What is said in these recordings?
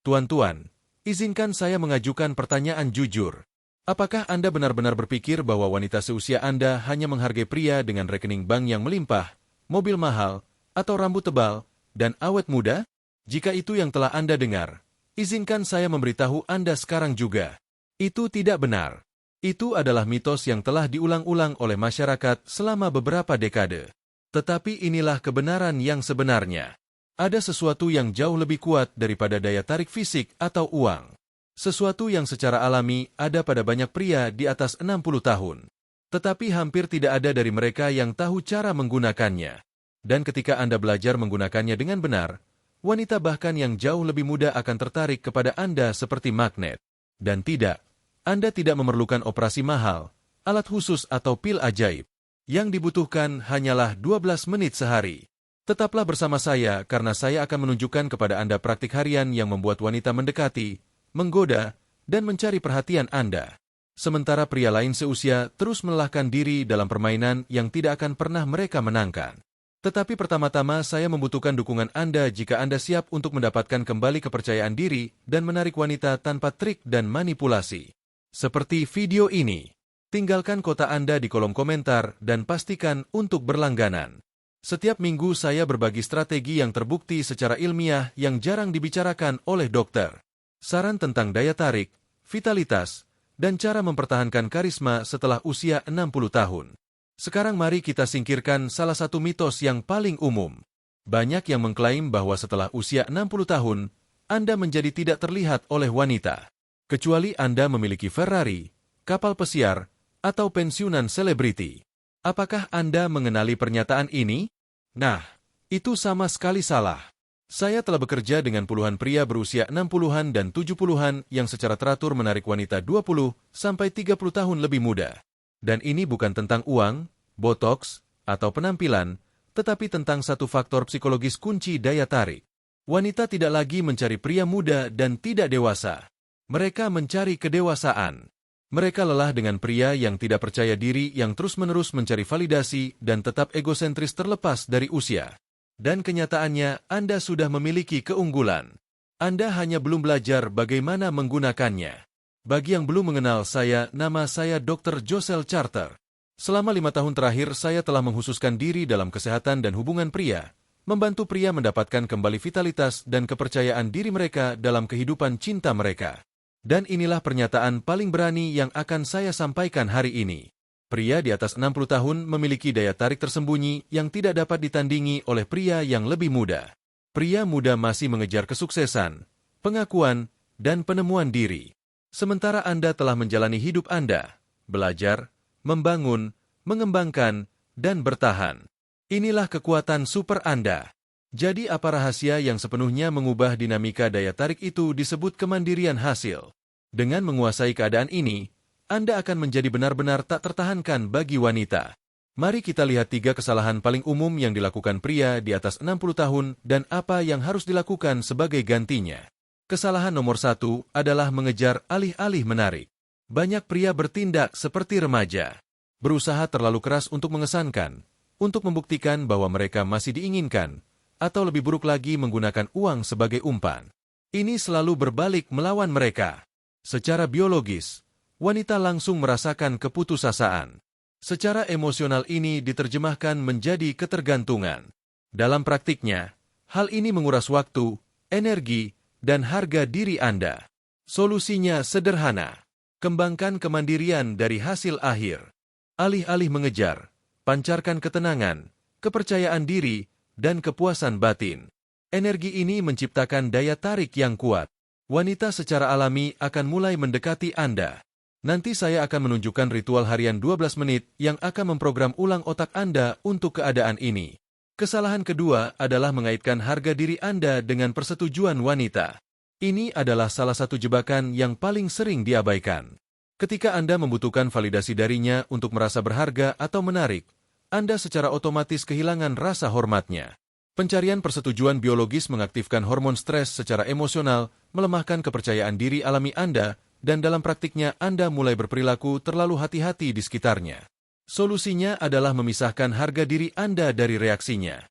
Tuan-tuan, izinkan saya mengajukan pertanyaan jujur. Apakah Anda benar-benar berpikir bahwa wanita seusia Anda hanya menghargai pria dengan rekening bank yang melimpah, mobil mahal, atau rambut tebal, dan awet muda? Jika itu yang telah Anda dengar, izinkan saya memberitahu Anda sekarang juga. Itu tidak benar. Itu adalah mitos yang telah diulang-ulang oleh masyarakat selama beberapa dekade. Tetapi inilah kebenaran yang sebenarnya. Ada sesuatu yang jauh lebih kuat daripada daya tarik fisik atau uang. Sesuatu yang secara alami ada pada banyak pria di atas 60 tahun. Tetapi hampir tidak ada dari mereka yang tahu cara menggunakannya. Dan ketika Anda belajar menggunakannya dengan benar, wanita bahkan yang jauh lebih muda akan tertarik kepada Anda seperti magnet. Dan tidak, Anda tidak memerlukan operasi mahal, alat khusus atau pil ajaib. Yang dibutuhkan hanyalah 12 menit sehari. Tetaplah bersama saya karena saya akan menunjukkan kepada Anda praktik harian yang membuat wanita mendekati, menggoda, dan mencari perhatian Anda. Sementara pria lain seusia terus melelahkan diri dalam permainan yang tidak akan pernah mereka menangkan. Tetapi pertama-tama saya membutuhkan dukungan Anda jika Anda siap untuk mendapatkan kembali kepercayaan diri dan menarik wanita tanpa trik dan manipulasi. Seperti video ini. Tinggalkan kota Anda di kolom komentar dan pastikan untuk berlangganan. Setiap minggu saya berbagi strategi yang terbukti secara ilmiah yang jarang dibicarakan oleh dokter. Saran tentang daya tarik, vitalitas, dan cara mempertahankan karisma setelah usia 60 tahun. Sekarang mari kita singkirkan salah satu mitos yang paling umum. Banyak yang mengklaim bahwa setelah usia 60 tahun, Anda menjadi tidak terlihat oleh wanita. Kecuali Anda memiliki Ferrari, kapal pesiar, atau pensiunan selebriti. Apakah Anda mengenali pernyataan ini? Nah, itu sama sekali salah. Saya telah bekerja dengan puluhan pria berusia 60-an dan 70-an yang secara teratur menarik wanita 20-30 tahun lebih muda. Dan ini bukan tentang uang, botox, atau penampilan, tetapi tentang satu faktor psikologis kunci daya tarik. Wanita tidak lagi mencari pria muda dan tidak dewasa. Mereka mencari kedewasaan. Mereka lelah dengan pria yang tidak percaya diri yang terus-menerus mencari validasi dan tetap egosentris terlepas dari usia. Dan kenyataannya, Anda sudah memiliki keunggulan. Anda hanya belum belajar bagaimana menggunakannya. Bagi yang belum mengenal saya, nama saya Dr. Josel Charter. Selama 5 tahun terakhir, saya telah menghususkan diri dalam kesehatan dan hubungan pria, membantu pria mendapatkan kembali vitalitas dan kepercayaan diri mereka dalam kehidupan cinta mereka. Dan inilah pernyataan paling berani yang akan saya sampaikan hari ini. Pria di atas 60 tahun memiliki daya tarik tersembunyi yang tidak dapat ditandingi oleh pria yang lebih muda. Pria muda masih mengejar kesuksesan, pengakuan, dan penemuan diri. Sementara Anda telah menjalani hidup Anda, belajar, membangun, mengembangkan, dan bertahan. Inilah kekuatan super Anda. Jadi apa rahasia yang sepenuhnya mengubah dinamika daya tarik itu disebut kemandirian hasil. Dengan menguasai keadaan ini, Anda akan menjadi benar-benar tak tertahankan bagi wanita. Mari kita lihat 3 kesalahan paling umum yang dilakukan pria di atas 60 tahun dan apa yang harus dilakukan sebagai gantinya. Kesalahan nomor 1 adalah mengejar alih-alih menarik. Banyak pria bertindak seperti remaja. Berusaha terlalu keras untuk mengesankan, untuk membuktikan bahwa mereka masih diinginkan, atau lebih buruk lagi menggunakan uang sebagai umpan. Ini selalu berbalik melawan mereka. Secara biologis, wanita langsung merasakan keputusasaan. Secara emosional ini diterjemahkan menjadi ketergantungan. Dalam praktiknya, hal ini menguras waktu, energi, dan harga diri Anda. Solusinya sederhana. Kembangkan kemandirian dari hasil akhir. Alih-alih mengejar, pancarkan ketenangan, kepercayaan diri, dan kepuasan batin. Energi ini menciptakan daya tarik yang kuat. Wanita secara alami akan mulai mendekati Anda. Nanti saya akan menunjukkan ritual harian 12 menit yang akan memprogram ulang otak Anda untuk keadaan ini. Kesalahan kedua adalah mengaitkan harga diri Anda dengan persetujuan wanita. Ini adalah salah satu jebakan yang paling sering diabaikan. Ketika Anda membutuhkan validasi darinya untuk merasa berharga atau menarik, Anda secara otomatis kehilangan rasa hormatnya. Pencarian persetujuan biologis mengaktifkan hormon stres secara emosional, melemahkan kepercayaan diri alami Anda, dan dalam praktiknya Anda mulai berperilaku terlalu hati-hati di sekitarnya. Solusinya adalah memisahkan harga diri Anda dari reaksinya.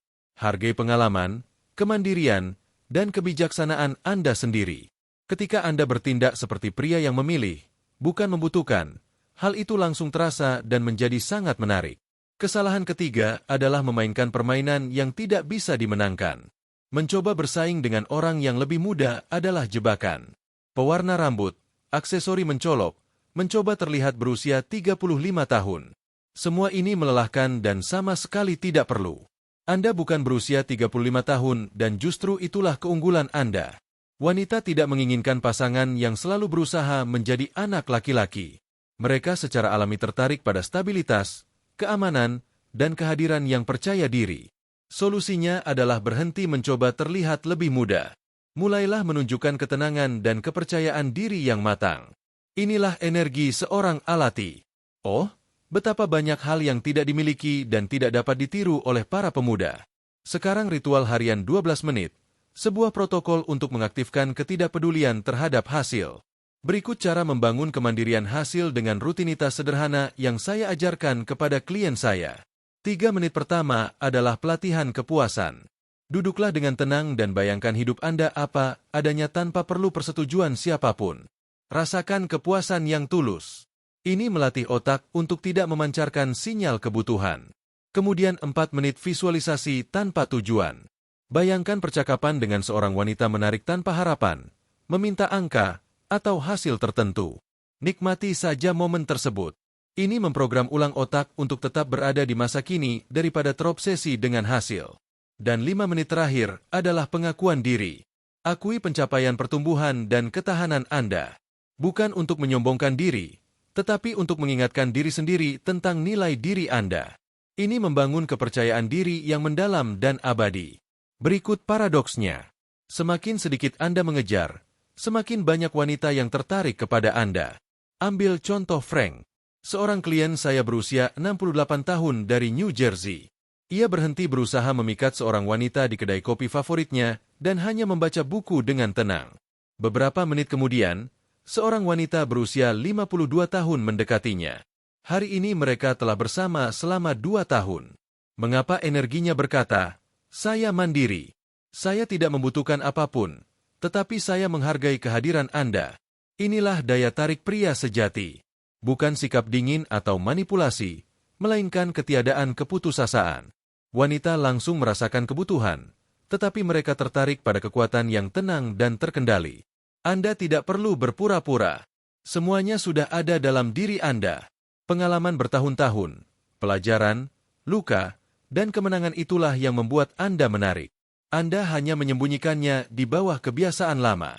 Hargai pengalaman, kemandirian, dan kebijaksanaan Anda sendiri. Ketika Anda bertindak seperti pria yang memilih, bukan membutuhkan, hal itu langsung terasa dan menjadi sangat menarik. Kesalahan ketiga adalah memainkan permainan yang tidak bisa dimenangkan. Mencoba bersaing dengan orang yang lebih muda adalah jebakan. Pewarna rambut, aksesori mencolok, mencoba terlihat berusia 35 tahun. Semua ini melelahkan dan sama sekali tidak perlu. Anda bukan berusia 35 tahun dan justru itulah keunggulan Anda. Wanita tidak menginginkan pasangan yang selalu berusaha menjadi anak laki-laki. Mereka secara alami tertarik pada stabilitas, keamanan, dan kehadiran yang percaya diri. Solusinya adalah berhenti mencoba terlihat lebih muda. Mulailah menunjukkan ketenangan dan kepercayaan diri yang matang. Inilah energi seorang alati. Oh, betapa banyak hal yang tidak dimiliki dan tidak dapat ditiru oleh para pemuda. Sekarang ritual harian 12 menit, sebuah protokol untuk mengaktifkan ketidakpedulian terhadap hasil. Berikut cara membangun kemandirian hasil dengan rutinitas sederhana yang saya ajarkan kepada klien saya. 3 menit pertama adalah pelatihan kepuasan. Duduklah dengan tenang dan bayangkan hidup Anda apa adanya tanpa perlu persetujuan siapapun. Rasakan kepuasan yang tulus. Ini melatih otak untuk tidak memancarkan sinyal kebutuhan. Kemudian 4 menit visualisasi tanpa tujuan. Bayangkan percakapan dengan seorang wanita menarik tanpa harapan, meminta angka, atau hasil tertentu. Nikmati saja momen tersebut. Ini memprogram ulang otak untuk tetap berada di masa kini daripada terobsesi dengan hasil. Dan 5 menit terakhir adalah pengakuan diri. Akui pencapaian pertumbuhan dan ketahanan Anda. Bukan untuk menyombongkan diri, tetapi untuk mengingatkan diri sendiri tentang nilai diri Anda. Ini membangun kepercayaan diri yang mendalam dan abadi. Berikut paradoksnya. Semakin sedikit Anda mengejar, semakin banyak wanita yang tertarik kepada Anda. Ambil contoh Frank. Seorang klien saya berusia 68 tahun dari New Jersey. Ia berhenti berusaha memikat seorang wanita di kedai kopi favoritnya dan hanya membaca buku dengan tenang. Beberapa menit kemudian, seorang wanita berusia 52 tahun mendekatinya. Hari ini mereka telah bersama selama 2 tahun. Mengapa energinya berkata, "Saya mandiri. Saya tidak membutuhkan apapun, tetapi saya menghargai kehadiran Anda." Inilah daya tarik pria sejati. Bukan sikap dingin atau manipulasi, melainkan ketiadaan keputusasaan. Wanita langsung merasakan kebutuhan, tetapi mereka tertarik pada kekuatan yang tenang dan terkendali. Anda tidak perlu berpura-pura. Semuanya sudah ada dalam diri Anda. Pengalaman bertahun-tahun, pelajaran, luka, dan kemenangan itulah yang membuat Anda menarik. Anda hanya menyembunyikannya di bawah kebiasaan lama.